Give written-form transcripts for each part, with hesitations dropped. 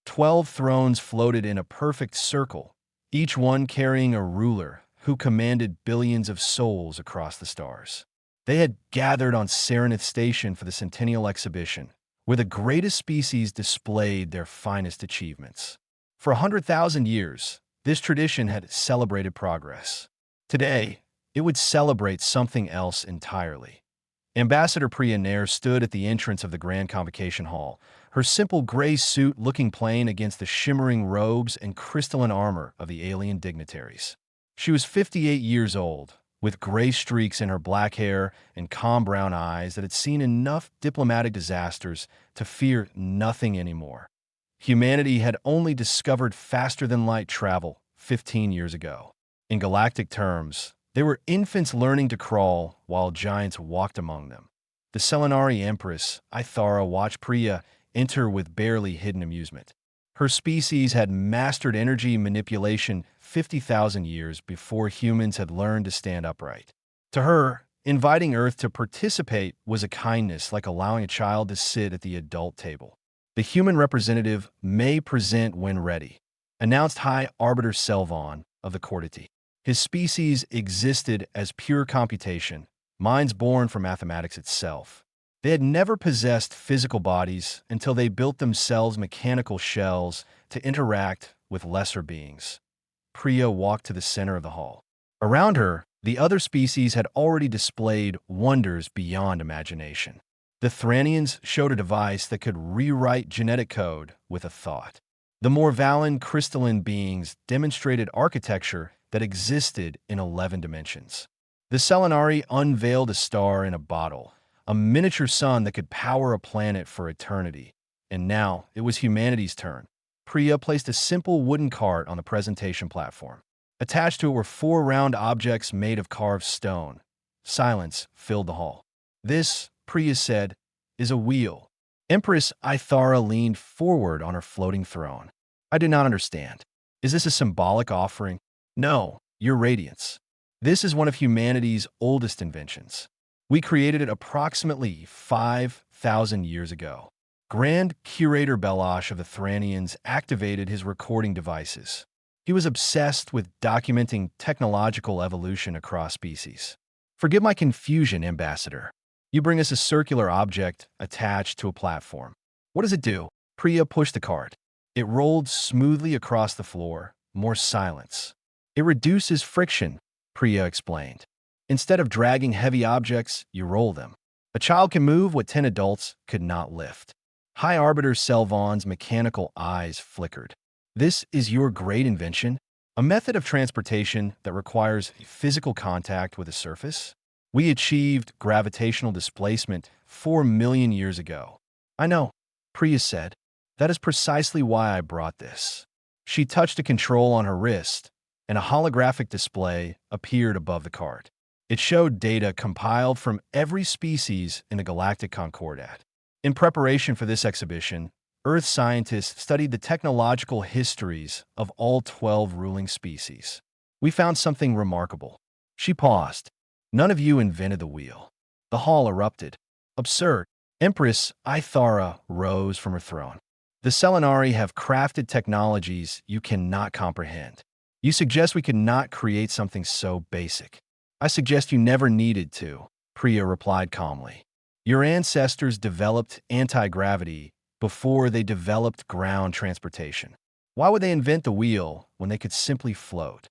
12 thrones floated in a perfect circle, each one carrying a ruler who commanded billions of souls across the stars. They had gathered on Serenith Station for the Centennial Exhibition, where the greatest species displayed their finest achievements. For 100,000 years, this tradition had celebrated progress. Today, it would celebrate something else entirely. Ambassador Priya Nair stood at the entrance of the Grand Convocation Hall, her simple gray suit looking plain against the shimmering robes and crystalline armor of the alien dignitaries. She was 58 years old, with gray streaks in her black hair and calm brown eyes that had seen enough diplomatic disasters to fear nothing anymore. Humanity had only discovered faster-than-light travel 15 years ago. In galactic terms, they were infants learning to crawl while giants walked among them. The Selenari Empress, Ithara, watched Priya enter with barely hidden amusement. Her species had mastered energy manipulation 50,000 years before humans had learned to stand upright. To her, inviting Earth to participate was a kindness like allowing a child to sit at the adult table. The human representative may present when ready, announced High Arbiter Selvon of the Cortity. His species existed as pure computation, minds born from mathematics itself. They had never possessed physical bodies until they built themselves mechanical shells to interact with lesser beings. Priya walked to the center of the hall. Around her, the other species had already displayed wonders beyond imagination. The Thranians showed a device that could rewrite genetic code with a thought. The Morvalan crystalline beings demonstrated architecture that existed in 11 dimensions. The Selenari unveiled a star in a bottle, a miniature sun that could power a planet for eternity. And now it was humanity's turn. Priya placed a simple wooden cart on the presentation platform. Attached to it were 4 round objects made of carved stone. Silence filled the hall. This, Priya said, is a wheel. Empress Ithara leaned forward on her floating throne. I do not understand. Is this a symbolic offering? No, your radiance. This is one of humanity's oldest inventions. We created it approximately 5,000 years ago. Grand Curator Belash of the Thranians activated his recording devices. He was obsessed with documenting technological evolution across species. Forgive my confusion, Ambassador. You bring us a circular object attached to a platform. What does it do? Priya pushed the cart. It rolled smoothly across the floor. More silence. It reduces friction, Priya explained. Instead of dragging heavy objects, you roll them. A child can move what 10 adults could not lift. High Arbiter Selvon's mechanical eyes flickered. This is your great invention? A method of transportation that requires physical contact with a surface? We achieved gravitational displacement 4 million years ago. I know, Priya said. That is precisely why I brought this. She touched a control on her wrist, and a holographic display appeared above the cart. It showed data compiled from every species in the Galactic Concordat. In preparation for this exhibition, Earth scientists studied the technological histories of all 12 ruling species. We found something remarkable. She paused. None of you invented the wheel. The hall erupted. Absurd. Empress Ithara rose from her throne. The Selenari have crafted technologies you cannot comprehend. You suggest we could not create something so basic. I suggest you never needed to, Priya replied calmly. Your ancestors developed anti-gravity before they developed ground transportation. Why would they invent the wheel when they could simply float?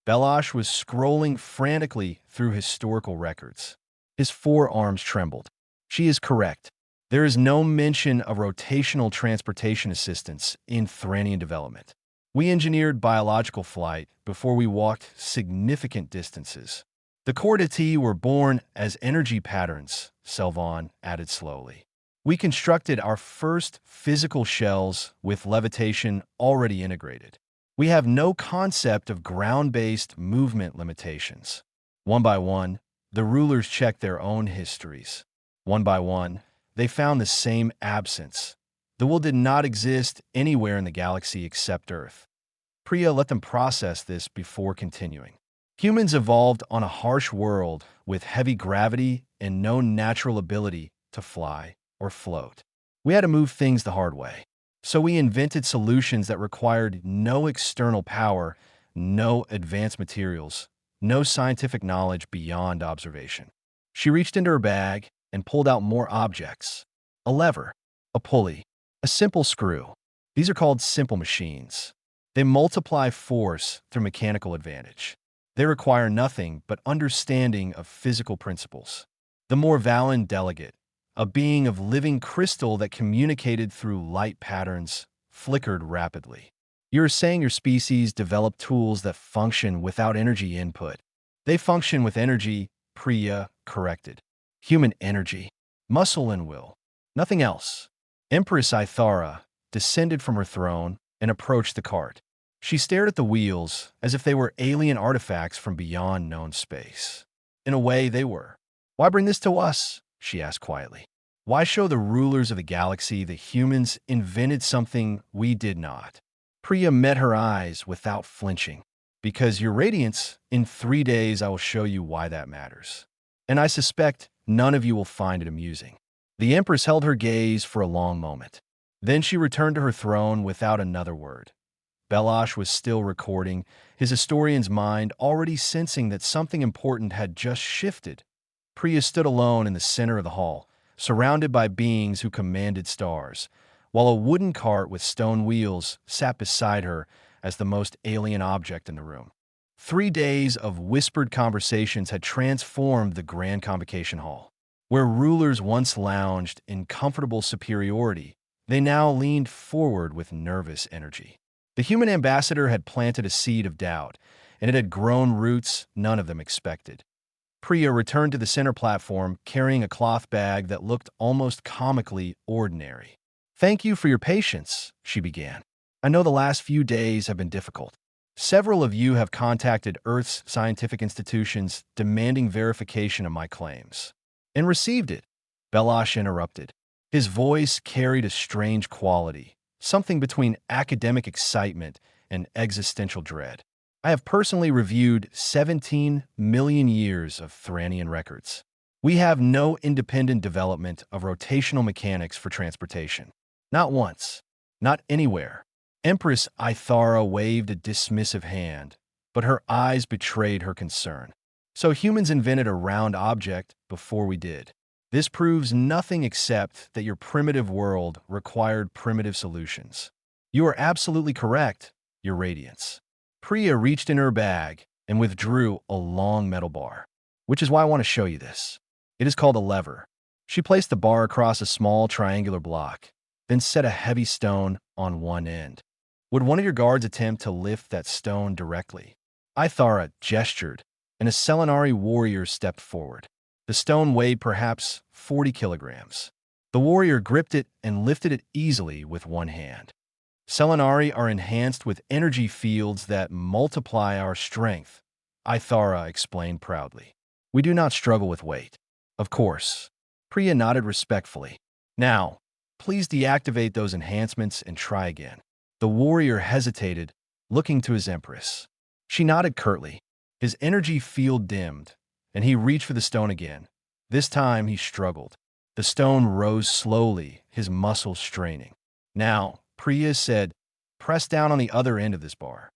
Belash was scrolling frantically through historical records. His forearms trembled. She is correct. There is no mention of rotational transportation assistance in Thranian development. We engineered biological flight before we walked significant distances. The Chordati were born as energy patterns, Selvon added slowly. We constructed our first physical shells with levitation already integrated. We have no concept of ground-based movement limitations. One by one, the rulers checked their own histories. One by one, they found the same absence. The will did not exist anywhere in the galaxy except Earth. Priya let them process this before continuing. Humans evolved on a harsh world with heavy gravity and no natural ability to fly or float. We had to move things the hard way. So we invented solutions that required no external power, no advanced materials, no scientific knowledge beyond observation. She reached into her bag and pulled out more objects. A lever, a pulley, a simple screw. These are called simple machines. They multiply force through mechanical advantage. They require nothing but understanding of physical principles. The Morvallan delegate, a being of living crystal that communicated through light patterns, flickered rapidly. You're saying your species developed tools that function without energy input. They function with energy, Priya corrected. Human energy, muscle and will. Nothing else. Empress Ithara descended from her throne and approached the cart. She stared at the wheels as if they were alien artifacts from beyond known space. In a way, they were. "Why bring this to us?" she asked quietly. "Why show the rulers of the galaxy that humans invented something we did not?" Priya met her eyes without flinching. "Because, Your Radiance, in 3 days I will show you why that matters. And I suspect none of you will find it amusing." The Empress held her gaze for a long moment. Then she returned to her throne without another word. Belash was still recording, his historian's mind already sensing that something important had just shifted. Priya stood alone in the center of the hall, surrounded by beings who commanded stars, while a wooden cart with stone wheels sat beside her as the most alien object in the room. 3 days of whispered conversations had transformed the Grand Convocation Hall. Where rulers once lounged in comfortable superiority, they now leaned forward with nervous energy. The human ambassador had planted a seed of doubt, and it had grown roots none of them expected. Priya returned to the center platform, carrying a cloth bag that looked almost comically ordinary. "Thank you for your patience," she began. "I know the last few days have been difficult. Several of you have contacted Earth's scientific institutions demanding verification of my claims." "And received it," Belash interrupted. His voice carried a strange quality, something between academic excitement and existential dread. "I have personally reviewed 17 million years of Thuranian records. We have no independent development of rotational mechanics for transportation. Not once. Not anywhere." Empress Ithara waved a dismissive hand, but her eyes betrayed her concern. "So humans invented a round object before we did. This proves nothing except that your primitive world required primitive solutions." "You are absolutely correct, Your Radiance." Priya reached in her bag and withdrew a long metal bar. "Which is why I want to show you this. It is called a lever." She placed the bar across a small triangular block, then set a heavy stone on one end. "Would one of your guards attempt to lift that stone directly?" Ithara gestured, and a Selenari warrior stepped forward. The stone weighed perhaps 40 kilograms. The warrior gripped it and lifted it easily with one hand. "Selenari are enhanced with energy fields that multiply our strength," Ithara explained proudly. "We do not struggle with weight." "Of course." Priya nodded respectfully. "Now, please deactivate those enhancements and try again." The warrior hesitated, looking to his empress. She nodded curtly. His energy field dimmed, and he reached for the stone again. This time he struggled. The stone rose slowly, his muscles straining. "Now," Priya said, "press down on the other end of this bar."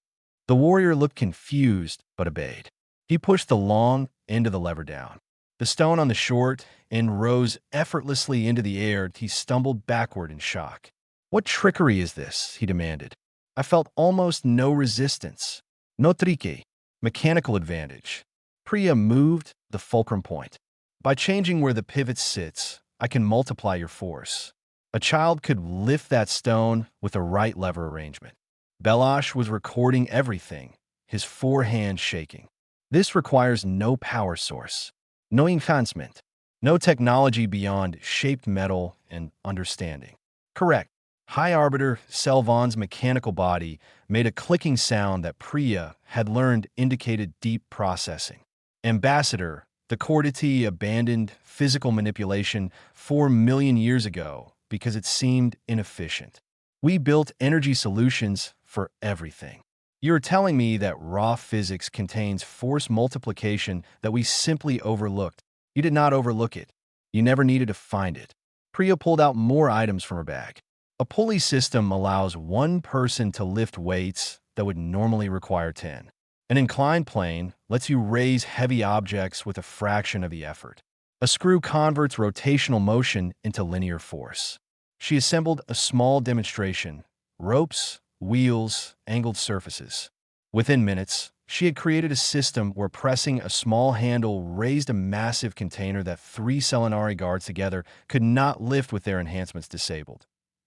The warrior looked confused, but obeyed. He pushed the long end of the lever down. The stone on the short end rose effortlessly into the air. He stumbled backward in shock. "What trickery is this?" he demanded. "I felt almost no resistance. No trique, mechanical advantage." Priya moved the fulcrum point. "By changing where the pivot sits, I can multiply your force." A child could lift that stone with a right lever arrangement. Belash was recording everything, his forehand shaking. "This requires no power source, no enhancement, no technology beyond shaped metal and understanding." "Correct." High Arbiter Selvon's mechanical body made a clicking sound that Priya had learned indicated deep processing. "Ambassador, the Cordity abandoned physical manipulation 4 million years ago because it seemed inefficient. We built energy solutions for everything. You're telling me that raw physics contains force multiplication that we simply overlooked." "You did not overlook it. You never needed to find it." Priya pulled out more items from her bag. A pulley system allows one person to lift weights that would normally require 10. An inclined plane lets you raise heavy objects with a fraction of the effort. A screw converts rotational motion into linear force. She assembled a small demonstration: ropes, wheels, angled surfaces. Within minutes, she had created a system where pressing a small handle raised a massive container that 3 Selenari guards together could not lift with their enhancements disabled.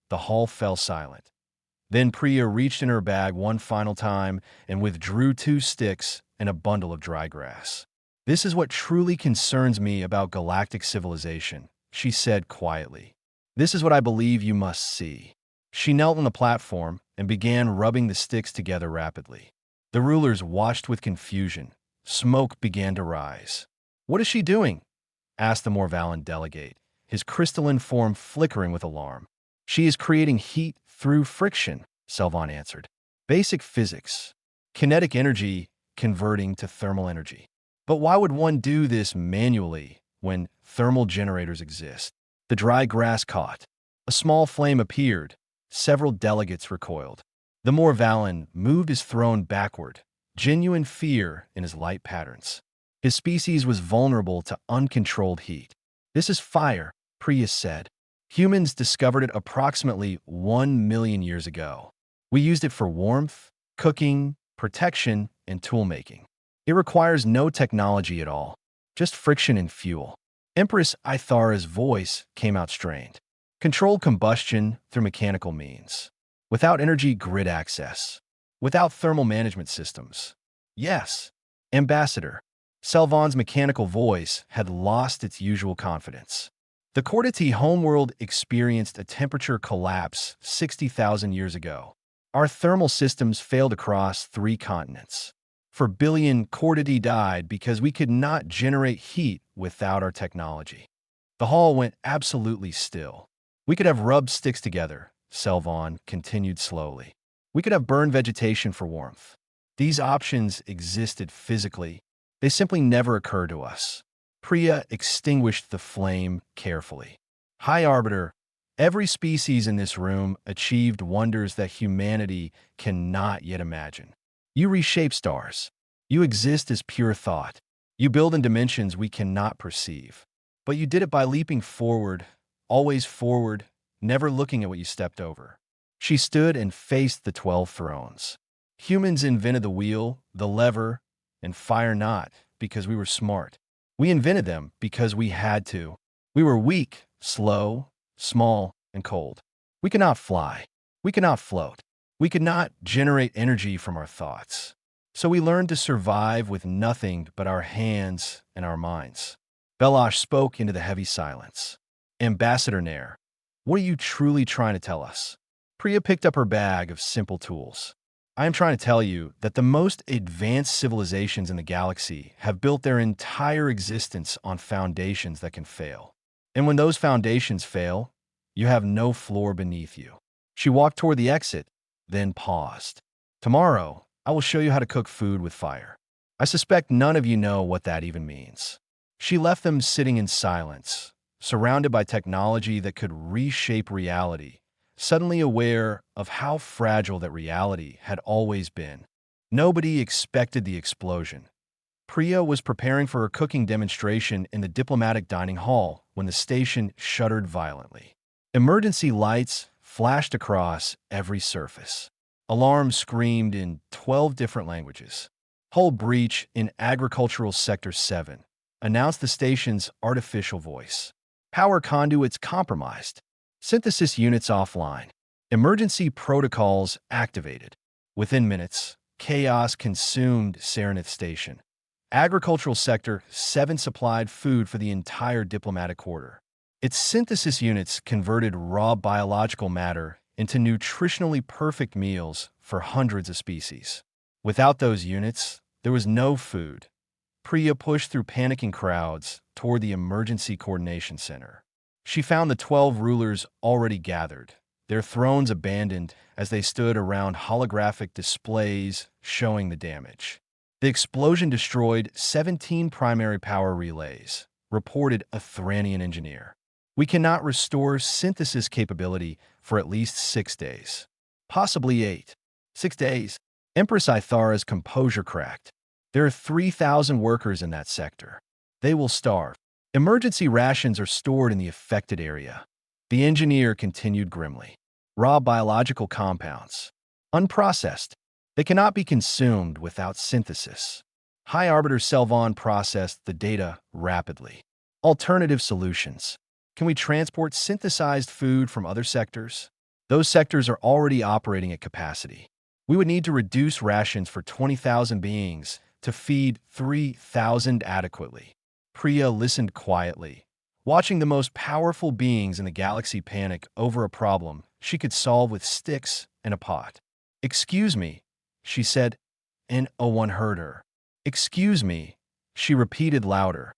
The hall fell silent. Then Priya reached in her bag one final time and withdrew 2 sticks and a bundle of dry grass. "This is what truly concerns me about galactic civilization," she said quietly. "This is what I believe you must see." She knelt on the platform and began rubbing the sticks together rapidly. The rulers watched with confusion. Smoke began to rise. "What is she doing?" asked the Morvalan delegate, his crystalline form flickering with alarm. "She is creating heat through friction," Selvan answered. "Basic physics. Kinetic energy converting to thermal energy. But why would one do this manually when thermal generators exist?" The dry grass caught. A small flame appeared. Several delegates recoiled. The Morvalan moved his throne backward, genuine fear in his light patterns. His species was vulnerable to uncontrolled heat. "This is fire," Prius said. "Humans discovered it approximately 1 million years ago. We used it for warmth, cooking, protection, and toolmaking. It requires no technology at all, just friction and fuel." Empress Ithara's voice came out strained. "Controlled combustion through mechanical means. Without energy grid access. Without thermal management systems. Yes, Ambassador." Selvan's mechanical voice had lost its usual confidence. "The Cordati homeworld experienced a temperature collapse 60,000 years ago. Our thermal systems failed across 3 continents. 4 billion Cordati died because we could not generate heat without our technology." The hall went absolutely still. "We could have rubbed sticks together," Selvan continued slowly. "We could have burned vegetation for warmth. These options existed physically. They simply never occurred to us." Priya extinguished the flame carefully. "High Arbiter, every species in this room achieved wonders that humanity cannot yet imagine. You reshape stars. You exist as pure thought. You build in dimensions we cannot perceive. But you did it by leaping forward, always forward, never looking at what you stepped over." She stood and faced the 12 thrones. "Humans invented the wheel, the lever, and fire not because we were smart. We invented them because we had to. We were weak, slow, small, and cold. We could not fly. We could not float. We could not generate energy from our thoughts. So we learned to survive with nothing but our hands and our minds." Belash spoke into the heavy silence. "Ambassador Nair, what are you truly trying to tell us?" Priya picked up her bag of simple tools. "I am trying to tell you that the most advanced civilizations in the galaxy have built their entire existence on foundations that can fail. And when those foundations fail, you have no floor beneath you." She walked toward the exit, then paused. "Tomorrow, I will show you how to cook food with fire. I suspect none of you know what that even means." She left them sitting in silence, surrounded by technology that could reshape reality, suddenly aware of how fragile that reality had always been. Nobody expected the explosion. Priya was preparing for her cooking demonstration in the diplomatic dining hall when the station shuddered violently. Emergency lights flashed across every surface. Alarms screamed in 12 different languages. "Hull breach in Agricultural Sector 7, announced the station's artificial voice. "Power conduits compromised. Synthesis units offline. Emergency protocols activated." Within minutes, chaos consumed Serenith Station. Agricultural Sector 7 supplied food for the entire diplomatic quarter. Its synthesis units converted raw biological matter into nutritionally perfect meals for hundreds of species. Without those units, there was no food. Priya pushed through panicking crowds toward the Emergency Coordination Center. She found the 12 rulers already gathered, their thrones abandoned as they stood around holographic displays showing the damage. The explosion destroyed 17 primary power relays, reported a Thranian engineer. We cannot restore synthesis capability for at least 6 days. Possibly 8. 6 days. Empress Ithara's composure cracked. There are 3,000 workers in that sector. They will starve. Emergency rations are stored in the affected area. The engineer continued grimly. Raw biological compounds. Unprocessed. They cannot be consumed without synthesis. High Arbiter Selvon processed the data rapidly. Alternative solutions. Can we transport synthesized food from other sectors? Those sectors are already operating at capacity. We would need to reduce rations for 20,000 beings to feed 3,000 adequately. Priya listened quietly, watching the most powerful beings in the galaxy panic over a problem she could solve with sticks and a pot. "Excuse me," she said, and no one heard her. "Excuse me," she repeated louder.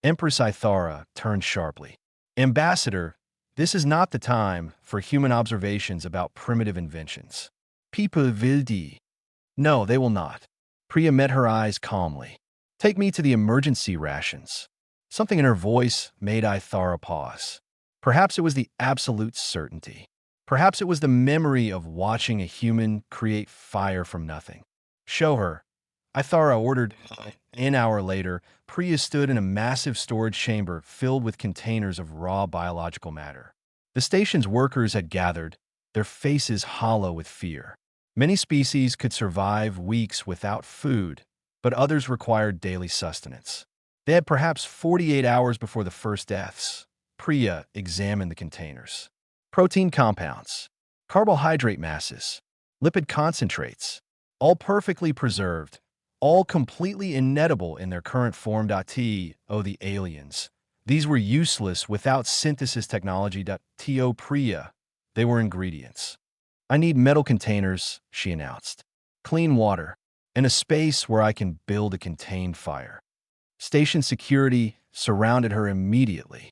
Empress Ithara turned sharply. "Ambassador, this is not the time for human observations about primitive inventions. People will die." "No, they will not." Priya met her eyes calmly. "Take me to the emergency rations." Something in her voice made Ithara pause. Perhaps it was the absolute certainty. Perhaps it was the memory of watching a human create fire from nothing. "Show her," Ithara ordered. An hour later, Priya stood in a massive storage chamber filled with containers of raw biological matter. The station's workers had gathered, their faces hollow with fear. Many species could survive weeks without food, but others required daily sustenance. They had perhaps 48 hours before the first deaths. Priya examined the containers. Protein compounds, carbohydrate masses, lipid concentrates, all perfectly preserved, all completely inedible in their current form. The aliens. These were useless without synthesis technology. Priya. They were ingredients. "I need metal containers," she announced. "Clean water, and a space where I can build a contained fire." Station security surrounded her immediately.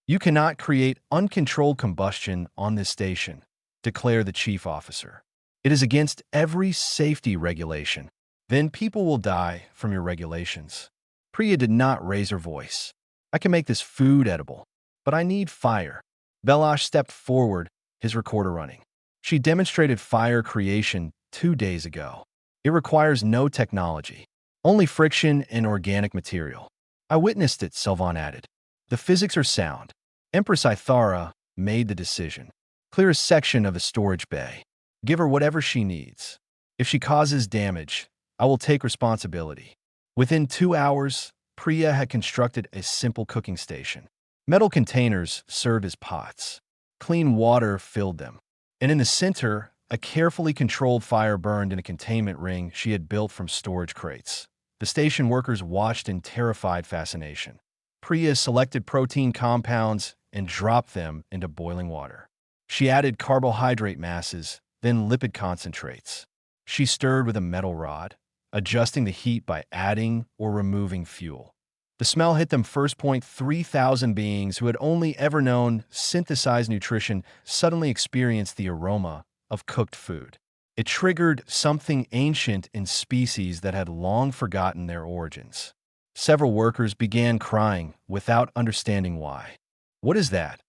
"You cannot create uncontrolled combustion on this station," declared the chief officer. "It is against every safety regulation." "Then people will die from your regulations." Priya did not raise her voice. "I can make this food edible, but I need fire." Velash stepped forward, his recorder running. "She demonstrated fire creation 2 days ago. It requires no technology, only friction and organic material." "I witnessed it," Selvon added. "The physics are sound." Empress Ithara made the decision. "Clear a section of the storage bay. Give her whatever she needs. If she causes damage, I will take responsibility." Within 2 hours, Priya had constructed a simple cooking station. Metal containers served as pots. Clean water filled them. And in the center, a carefully controlled fire burned in a containment ring she had built from storage crates. The station workers watched in terrified fascination. Priya selected protein compounds and dropped them into boiling water. She added carbohydrate masses, then lipid concentrates. She stirred with a metal rod, adjusting the heat by adding or removing fuel. The smell hit them first. 3,000 beings who had only ever known synthesized nutrition suddenly experienced the aroma of cooked food. It triggered something ancient in species that had long forgotten their origins. Several workers began crying without understanding why. "What is that?"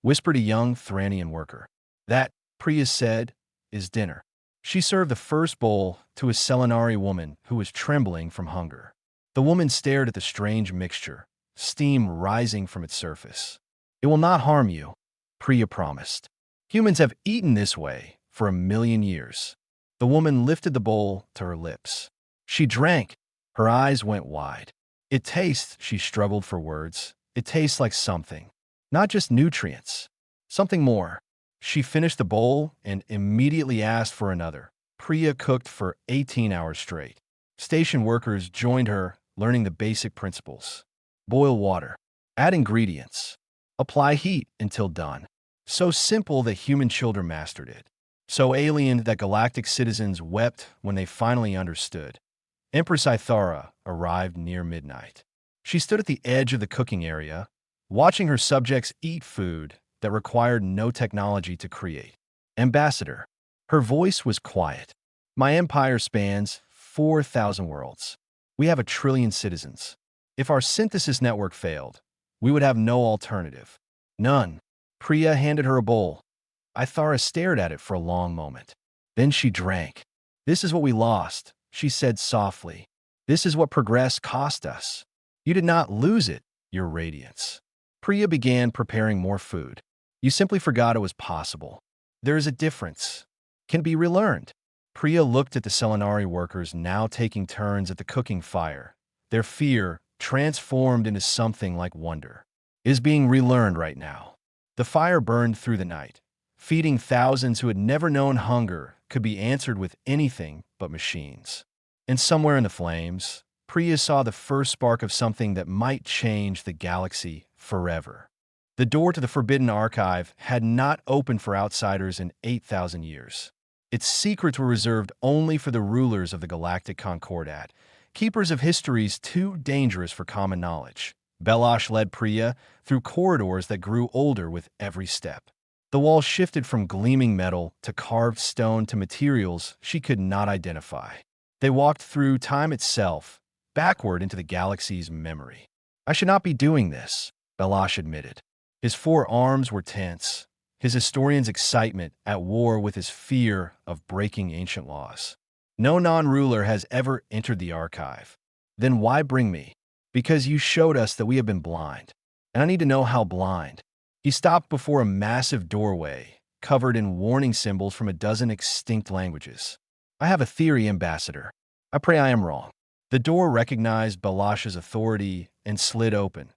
whispered a young Thranian worker. "That," Priya said, "is dinner." She served the first bowl to a Selenari woman who was trembling from hunger. The woman stared at the strange mixture, steam rising from its surface. "It will not harm you," Priya promised. "Humans have eaten this way for 1,000,000 years." The woman lifted the bowl to her lips. She drank. Her eyes went wide. "It tastes," she struggled for words. "It tastes like something. Not just nutrients. Something more." She finished the bowl and immediately asked for another. Priya cooked for 18 hours straight. Station workers joined her, learning the basic principles. Boil water. Add ingredients. Apply heat until done. So simple that human children mastered it. So alien that galactic citizens wept when they finally understood. Empress Ithara arrived near midnight. She stood at the edge of the cooking area, watching her subjects eat food that required no technology to create. "Ambassador." Her voice was quiet. "My empire spans 4,000 worlds. We have 1,000,000,000,000 citizens. If our synthesis network failed, we would have no alternative. None. Priya handed her a bowl. Ithara stared at it for a long moment. Then she drank. This is what we lost, she said softly. This is what progress cost us. You did not lose it, your radiance. Priya began preparing more food. You simply forgot it was possible. There is a difference. Can be relearned. Priya looked at the Selenari workers now taking turns at the cooking fire. Their fear transformed into something like wonder. It is being relearned right now. The fire burned through the night. Feeding thousands who had never known hunger could be answered with anything but machines. And somewhere in the flames, Priya saw the first spark of something that might change the galaxy forever. The door to the Forbidden Archive had not opened for outsiders in 8,000 years. Its secrets were reserved only for the rulers of the Galactic Concordat, keepers of histories too dangerous for common knowledge. Belash led Priya through corridors that grew older with every step. The walls shifted from gleaming metal to carved stone to materials she could not identify. They walked through time itself, backward into the galaxy's memory. I should not be doing this, Belash admitted. His four arms were tense, his historian's excitement at war with his fear of breaking ancient laws. No non-ruler has ever entered the archive. Then why bring me? Because you showed us that we have been blind. And I need to know how blind. He stopped before a massive doorway, covered in warning symbols from a dozen extinct languages. I have a theory, Ambassador. I pray I am wrong. The door recognized Belash's authority and slid open.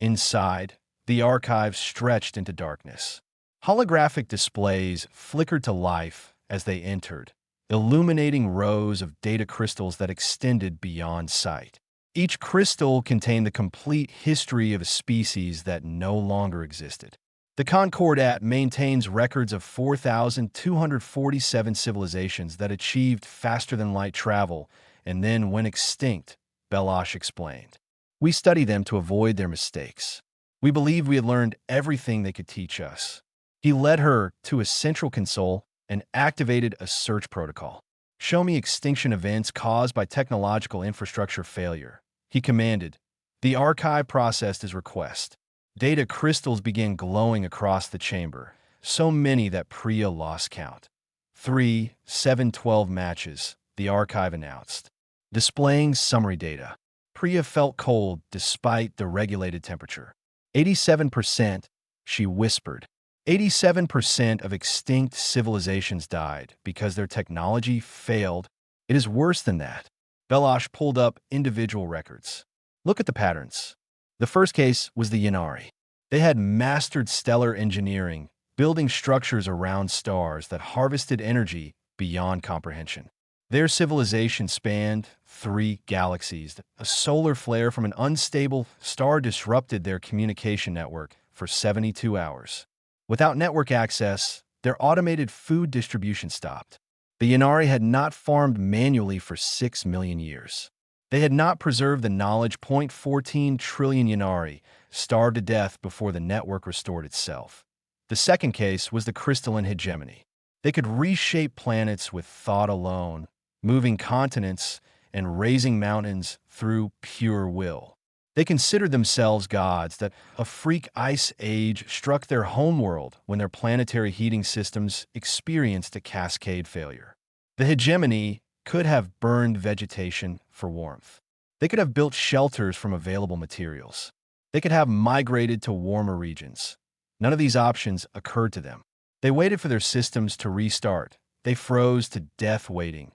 Inside, the archive stretched into darkness. Holographic displays flickered to life as they entered, illuminating rows of data crystals that extended beyond sight. Each crystal contained the complete history of a species that no longer existed. The Concordat maintains records of 4,247 civilizations that achieved faster-than-light travel and then went extinct, Belash explained. We study them to avoid their mistakes. We believe we had learned everything they could teach us. He led her to a central console and activated a search protocol. Show me extinction events caused by technological infrastructure failure, he commanded. The archive processed his request. Data crystals began glowing across the chamber, so many that Priya lost count. 3, 7, 12 matches, the archive announced. Displaying summary data. Priya felt cold despite the regulated temperature. 87%, she whispered. 87% of extinct civilizations died because their technology failed. It is worse than that. Belash pulled up individual records. Look at the patterns. The first case was the Yanari. They had mastered stellar engineering, building structures around stars that harvested energy beyond comprehension. Their civilization spanned 3 galaxies. A solar flare from an unstable star disrupted their communication network for 72 hours. Without network access, their automated food distribution stopped. The Yanari had not farmed manually for 6 million years. They had not preserved the knowledge. 0.14 trillion Yanari starved to death before the network restored itself. The second case was the crystalline hegemony. They could reshape planets with thought alone, moving continents and raising mountains through pure will. They considered themselves gods that a freak ice age struck their homeworld when their planetary heating systems experienced a cascade failure. The hegemony could have burned vegetation for warmth. They could have built shelters from available materials. They could have migrated to warmer regions. None of these options occurred to them. They waited for their systems to restart. They froze to death waiting.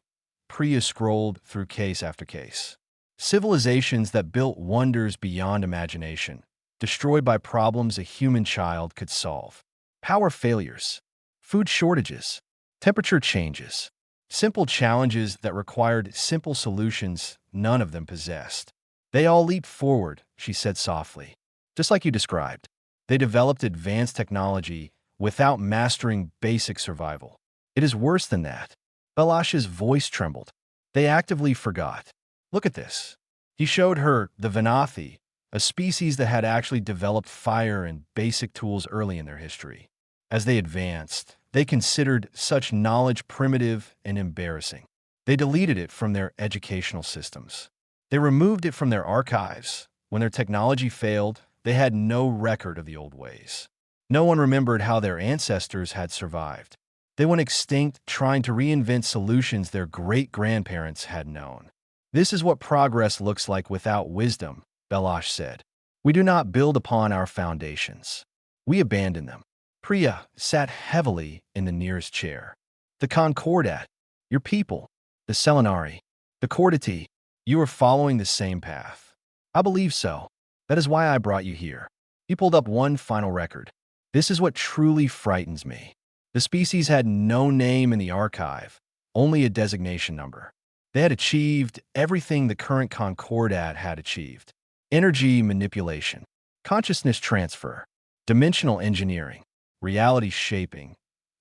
Priya scrolled through case after case. Civilizations that built wonders beyond imagination, destroyed by problems a human child could solve. Power failures, food shortages, temperature changes, simple challenges that required simple solutions none of them possessed. They all leaped forward, she said softly. Just like you described. They developed advanced technology without mastering basic survival. It is worse than that. Belash's voice trembled. They actively forgot. Look at this. He showed her the Venathi, a species that had actually developed fire and basic tools early in their history. As they advanced, they considered such knowledge primitive and embarrassing. They deleted it from their educational systems. They removed it from their archives. When their technology failed, they had no record of the old ways. No one remembered how their ancestors had survived. They went extinct trying to reinvent solutions their great-grandparents had known. This is what progress looks like without wisdom, Belash said. We do not build upon our foundations. We abandon them. Priya sat heavily in the nearest chair. The Concordat, your people, the Selenari, the Cordati, you are following the same path. I believe so. That is why I brought you here. He pulled up one final record. This is what truly frightens me. The species had no name in the archive, only a designation number. They had achieved everything the current Concordat had achieved. Energy manipulation, consciousness transfer, dimensional engineering, reality shaping.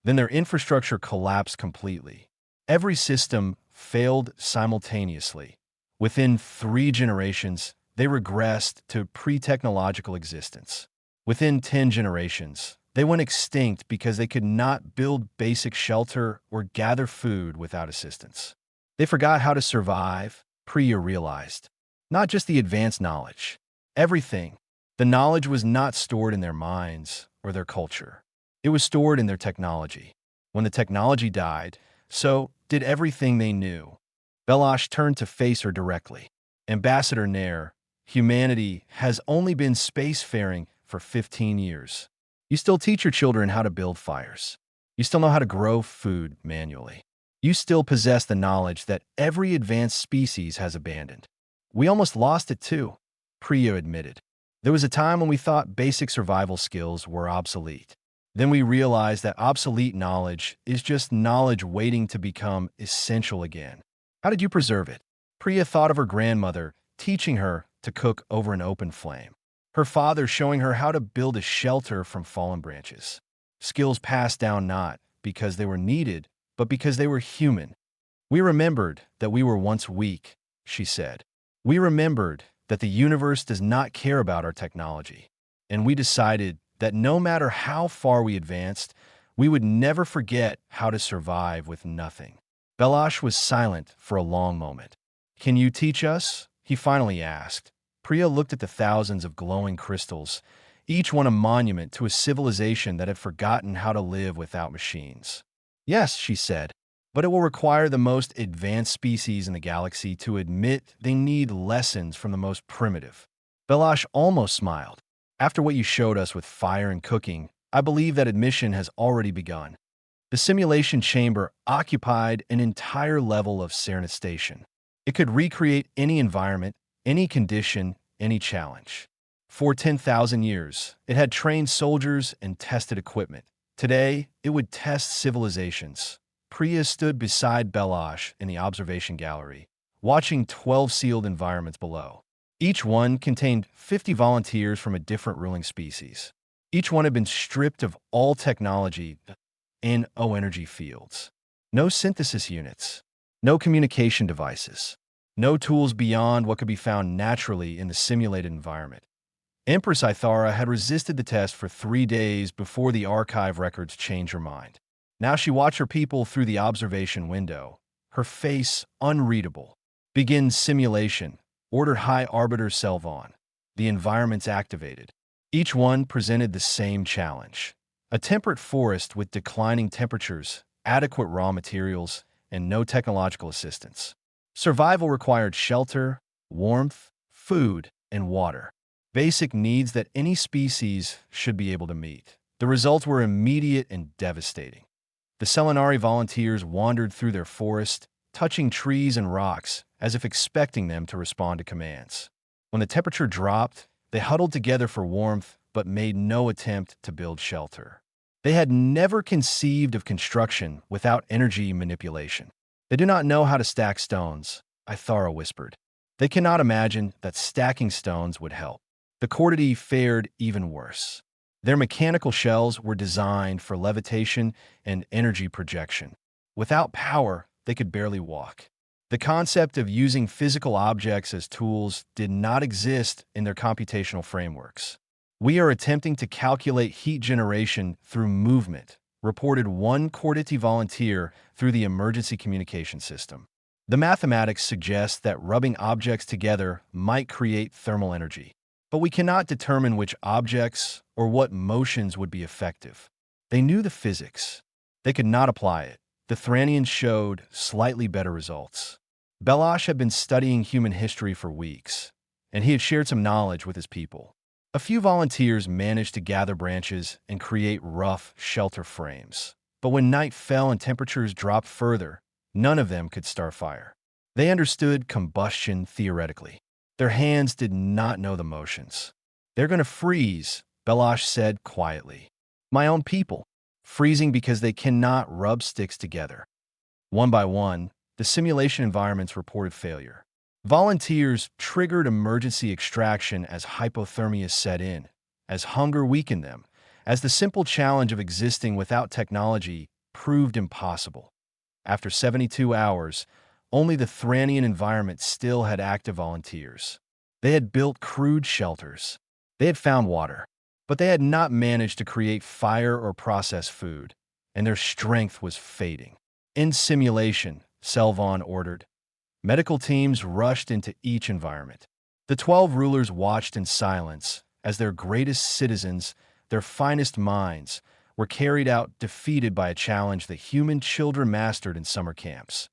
Then their infrastructure collapsed completely. Every system failed simultaneously. Within 3 generations, they regressed to pre-technological existence. Within 10 generations, they went extinct because they could not build basic shelter or gather food without assistance. They forgot how to survive, Priya realized. Not just the advanced knowledge. Everything. The knowledge was not stored in their minds or their culture. It was stored in their technology. When the technology died, so did everything they knew. Belash turned to face her directly. Ambassador Nair, humanity has only been spacefaring for 15 years. You still teach your children how to build fires. You still know how to grow food manually. You still possess the knowledge that every advanced species has abandoned. We almost lost it too, Priya admitted. There was a time when we thought basic survival skills were obsolete. Then we realized that obsolete knowledge is just knowledge waiting to become essential again. How did you preserve it? Priya thought of her grandmother teaching her to cook over an open flame. Her father showing her how to build a shelter from fallen branches. Skills passed down not because they were needed, but because they were human. We remembered that we were once weak, she said. We remembered that the universe does not care about our technology. And we decided that no matter how far we advanced, we would never forget how to survive with nothing. Belash was silent for a long moment. Can you teach us? He finally asked. Priya looked at the thousands of glowing crystals, each one a monument to a civilization that had forgotten how to live without machines. Yes, she said, but it will require the most advanced species in the galaxy to admit they need lessons from the most primitive. Belash almost smiled. After what you showed us with fire and cooking, I believe that admission has already begun. The simulation chamber occupied an entire level of Serenith Station. It could recreate any environment, any condition, any challenge. For 10,000 years, it had trained soldiers and tested equipment. Today, it would test civilizations. Priya stood beside Belash in the observation gallery, watching 12 sealed environments below. Each one contained 50 volunteers from a different ruling species. Each one had been stripped of all technology and energy fields. No synthesis units, no communication devices, no tools beyond what could be found naturally in the simulated environment. Empress Ithara had resisted the test for 3 days before the archive records changed her mind. Now she watched her people through the observation window, her face unreadable. Begin simulation. Order High Arbiter Selvon. The environments activated. Each one presented the same challenge. A temperate forest with declining temperatures, adequate raw materials, and no technological assistance. Survival required shelter, warmth, food, and water. Basic needs that any species should be able to meet. The results were immediate and devastating. The Selenari volunteers wandered through their forest, touching trees and rocks as if expecting them to respond to commands. When the temperature dropped, they huddled together for warmth but made no attempt to build shelter. They had never conceived of construction without energy manipulation. They do not know how to stack stones, Ithara whispered. They cannot imagine that stacking stones would help. The Cordati fared even worse. Their mechanical shells were designed for levitation and energy projection. Without power, they could barely walk. The concept of using physical objects as tools did not exist in their computational frameworks. We are attempting to calculate heat generation through movement, reported one Cordati volunteer through the emergency communication system. The mathematics suggest that rubbing objects together might create thermal energy. but we cannot determine which objects or what motions would be effective. They knew the physics. They could not apply it. The Thranians showed slightly better results. Belash had been studying human history for weeks, and he had shared some knowledge with his people. A few volunteers managed to gather branches and create rough shelter frames. But when night fell and temperatures dropped further, none of them could start fire. They understood combustion theoretically. Their hands did not know the motions. "They're going to freeze," Belash said quietly. "My own people, freezing because they cannot rub sticks together." One by one, the simulation environments reported failure. Volunteers triggered emergency extraction as hypothermia set in, as hunger weakened them, as the simple challenge of existing without technology proved impossible. After 72 hours, only the Thranian environment still had active volunteers. They had built crude shelters. They had found water, but they had not managed to create fire or process food, and their strength was fading. "In simulation," Selvon ordered. Medical teams rushed into each environment. The 12 rulers watched in silence as their greatest citizens, their finest minds, were carried out defeated by a challenge that human children mastered in summer camps.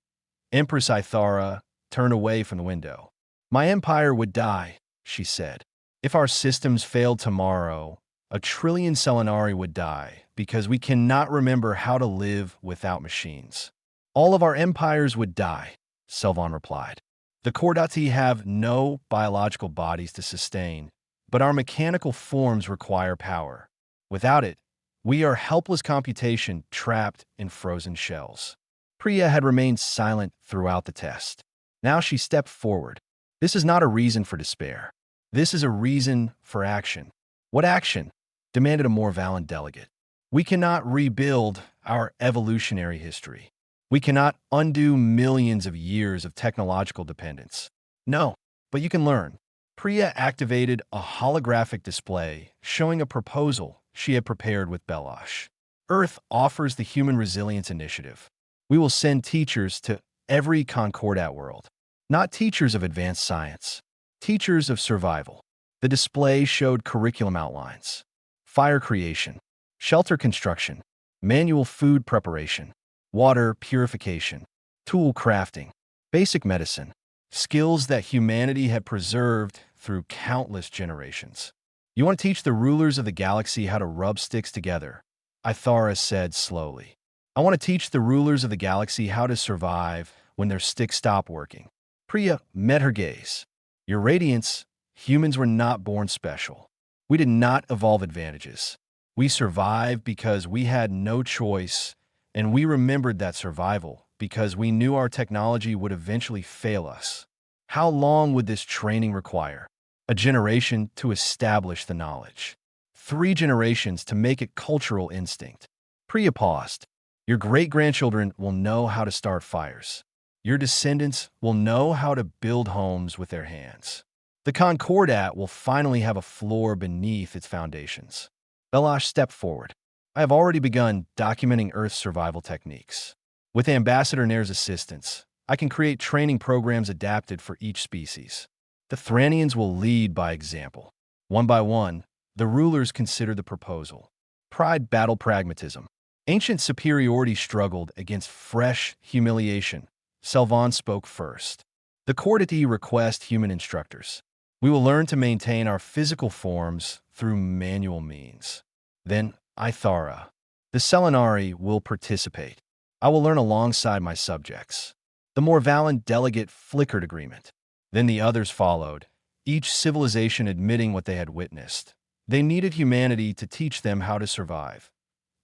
Empress Ithara turned away from the window. "My empire would die," she said. "If our systems failed tomorrow, 1,000,000,000,000 Selenari would die because we cannot remember how to live without machines." "All of our empires would die," Selvon replied. "The Kordati have no biological bodies to sustain, but our mechanical forms require power. Without it, we are helpless computation trapped in frozen shells." Priya had remained silent throughout the test. Now she stepped forward. "This is not a reason for despair. This is a reason for action." "What action?" demanded a more valiant delegate. "We cannot rebuild our evolutionary history. We cannot undo millions of years of technological dependence." "No, but you can learn." Priya activated a holographic display showing a proposal she had prepared with Belash. "Earth offers the Human Resilience Initiative. We will send teachers to every Concordat world. Not teachers of advanced science, teachers of survival." The display showed curriculum outlines: fire creation, shelter construction, manual food preparation, water purification, tool crafting, basic medicine, skills that humanity had preserved through countless generations. "You want to teach the rulers of the galaxy how to rub sticks together," Ithara said slowly. "I want to teach the rulers of the galaxy how to survive when their sticks stop working." Priya met her gaze. "Your radiance, humans were not born special. We did not evolve advantages. We survived because we had no choice, and we remembered that survival because we knew our technology would eventually fail us. How long would this training require? A generation to establish the knowledge. 3 generations to make it cultural instinct." Priya paused. "Your great-grandchildren will know how to start fires. Your descendants will know how to build homes with their hands. The Concordat will finally have a floor beneath its foundations." Belash stepped forward. "I have already begun documenting Earth's survival techniques. With Ambassador Nair's assistance, I can create training programs adapted for each species. The Thranians will lead by example." One by one, the rulers considered the proposal. Pride battled pragmatism. Ancient superiority struggled against fresh humiliation. Selvon spoke first. "The Kordati request human instructors. We will learn to maintain our physical forms through manual means." Then Ithara. "The Selenari will participate. I will learn alongside my subjects." The more valiant delegate flickered agreement. Then the others followed, each civilization admitting what they had witnessed. They needed humanity to teach them how to survive.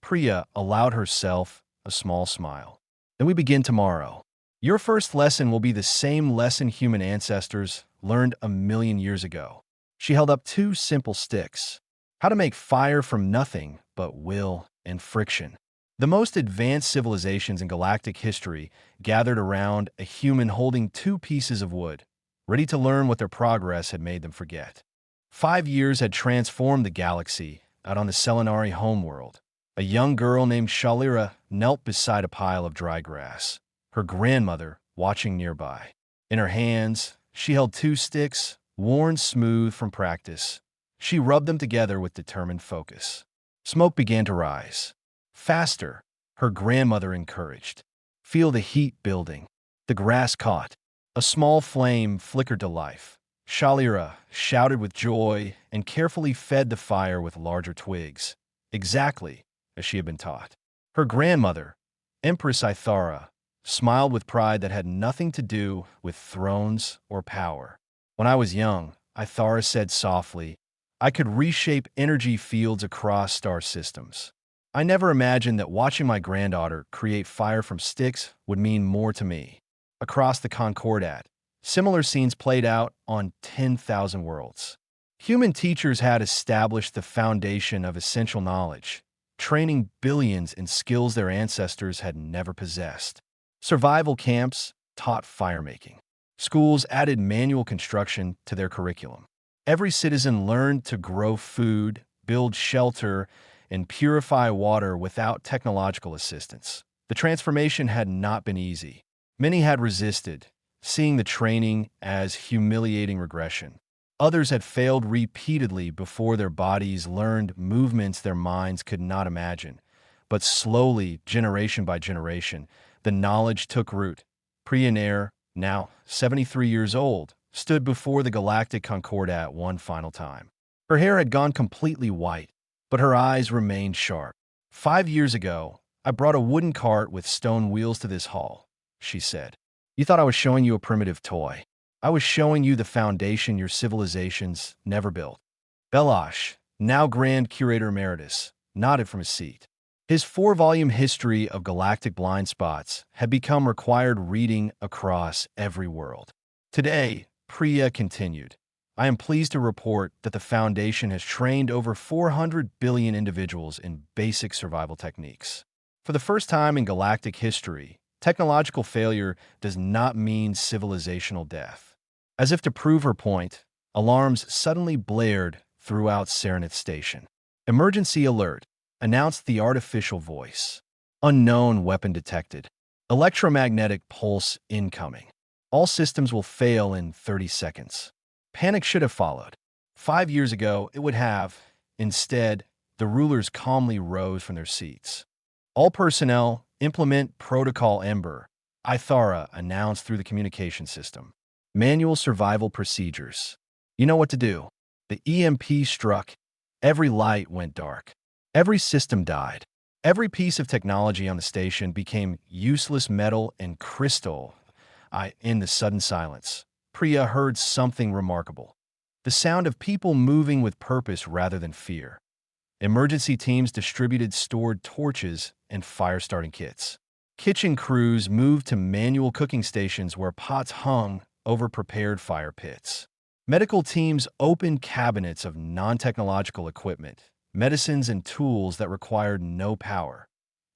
Priya allowed herself a small smile. "Then we begin tomorrow. Your first lesson will be the same lesson human ancestors learned 1,000,000 years ago." She held up 2 simple sticks. How to make fire from nothing but will and friction. The most advanced civilizations in galactic history gathered around a human holding 2 pieces of wood, ready to learn what their progress had made them forget. 5 years had transformed the galaxy out on the Selenari homeworld. A young girl named Shalira knelt beside a pile of dry grass, her grandmother watching nearby. In her hands, she held 2 sticks, worn smooth from practice, She rubbed them together with determined focus. Smoke began to rise. Faster, her grandmother encouraged. Feel the heat building. The grass caught. A small flame flickered to life. Shalira shouted with joy and carefully fed the fire with larger twigs, exactly as she had been taught. Her grandmother, Empress Ithara, smiled with pride that had nothing to do with thrones or power. When I was young, Ithara said softly, I could reshape energy fields across star systems. I never imagined that watching my granddaughter create fire from sticks would mean more to me. Across the Concordat, similar scenes played out on 10,000 worlds. Human teachers had established the foundation of essential knowledge, training billions in skills their ancestors had never possessed. Survival camps taught firemaking. Schools added manual construction to their curriculum. Every citizen learned to grow food, build shelter, and purify water without technological assistance. The transformation had not been easy. Many had resisted, seeing the training as humiliating regression. Others had failed repeatedly before their bodies learned movements their minds could not imagine. But slowly, generation by generation, the knowledge took root. Priya, now 73 years old, stood before the Galactic Concordat one final time. Her hair had gone completely white, but her eyes remained sharp. 5 years ago, I brought a wooden cart with stone wheels to this hall, she said. You thought I was showing you a primitive toy. I was showing you the foundation your civilizations never built. Belash, now Grand Curator Emeritus, nodded from his seat. His 4-volume history of galactic blind spots had become required reading across every world. Today, Priya continued, I am pleased to report that the Foundation has trained over 400 billion individuals in basic survival techniques. For the first time in galactic history, technological failure does not mean civilizational death. As if to prove her point, alarms suddenly blared throughout Serenith Station. Emergency alert, announced the artificial voice. Unknown weapon detected. Electromagnetic pulse incoming. All systems will fail in 30 seconds. Panic should have followed. 5 years ago, it would have. Instead, the rulers calmly rose from their seats. All personnel, implement Protocol Ember, Ithara announced through the communication system. Manual survival procedures. You know what to do. The EMP struck. Every light went dark. Every system died. Every piece of technology on the station became useless metal and crystal. In the sudden silence, Priya heard something remarkable. The sound of people moving with purpose rather than fear. Emergency teams distributed stored torches and fire-starting kits. Kitchen crews moved to manual cooking stations where pots hung over prepared fire pits. Medical teams opened cabinets of non-technological equipment, medicines and tools that required no power.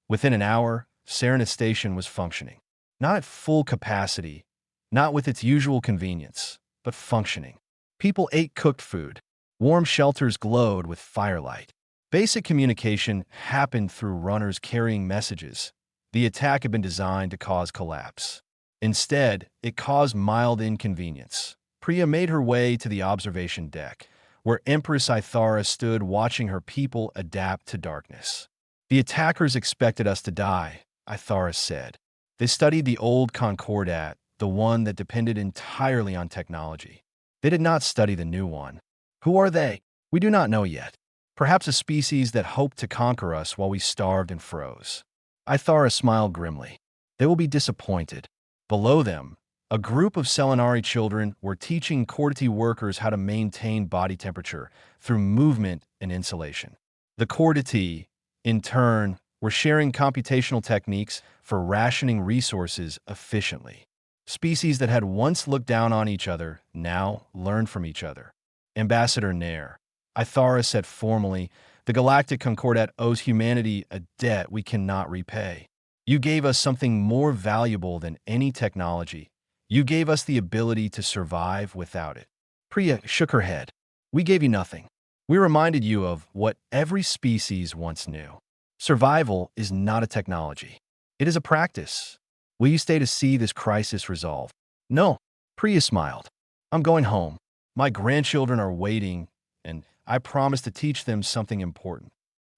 Within an hour, Serenith Station was functioning. Not at full capacity, not with its usual convenience, but functioning. People ate cooked food. Warm shelters glowed with firelight. Basic communication happened through runners carrying messages. The attack had been designed to cause collapse. Instead, it caused mild inconvenience. Priya made her way to the observation deck, where Empress Ithara stood watching her people adapt to darkness. The attackers expected us to die, Ithara said. They studied the old Concordat, the one that depended entirely on technology. They did not study the new one. Who are they? We do not know yet. Perhaps a species that hoped to conquer us while we starved and froze. Ithara smiled grimly. They will be disappointed. Below them, a group of Selenari children were teaching Cordati workers how to maintain body temperature through movement and insulation. The Cordati, in turn, were sharing computational techniques for rationing resources efficiently. Species that had once looked down on each other now learned from each other. Ambassador Nair, Ithara said formally, the Galactic Concordat owes humanity a debt we cannot repay. You gave us something more valuable than any technology. You gave us the ability to survive without it. Priya shook her head. We gave you nothing. We reminded you of what every species once knew. Survival is not a technology. It is a practice. Will you stay to see this crisis resolved? No. Priya smiled. I'm going home. My grandchildren are waiting, and I promised to teach them something important.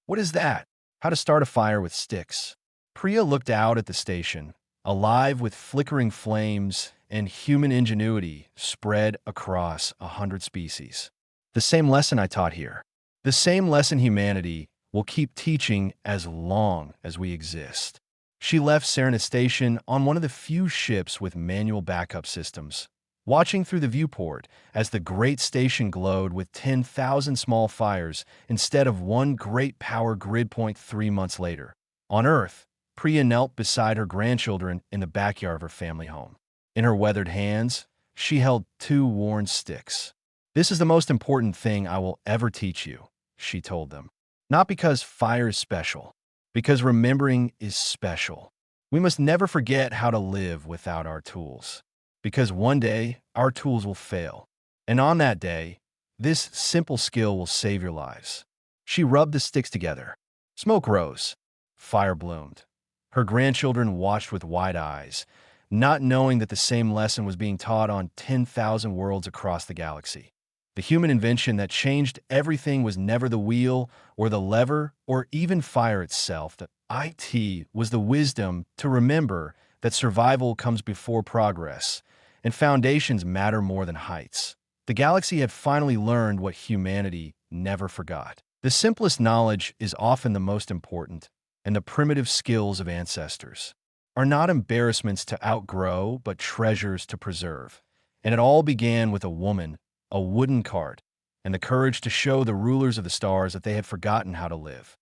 What is that? How to start a fire with sticks. Priya looked out at the station, alive with flickering flames and human ingenuity spread across 100 species. The same lesson I taught here. The same lesson humanity will keep teaching as long as we exist. She left Serenit Station on one of the few ships with manual backup systems, watching through the viewport as the great station glowed with 10,000 small fires instead of one great power grid point 3 months later. On Earth, Priya knelt beside her grandchildren in the backyard of her family home. In her weathered hands, she held 2 worn sticks. "This is the most important thing I will ever teach you," she told them. "Not because fire is special, because remembering is special. We must never forget how to live without our tools, because one day our tools will fail. And on that day, this simple skill will save your lives." She rubbed the sticks together. Smoke rose. Fire bloomed. Her grandchildren watched with wide eyes, not knowing that the same lesson was being taught on 10,000 worlds across the galaxy. The human invention that changed everything was never the wheel or the lever or even fire itself. The IT was the wisdom to remember that survival comes before progress, and foundations matter more than heights. The galaxy had finally learned what humanity never forgot. The simplest knowledge is often the most important, and the primitive skills of ancestors are not embarrassments to outgrow, but treasures to preserve. And it all began with a woman, a wooden cart, and the courage to show the rulers of the stars that they had forgotten how to live.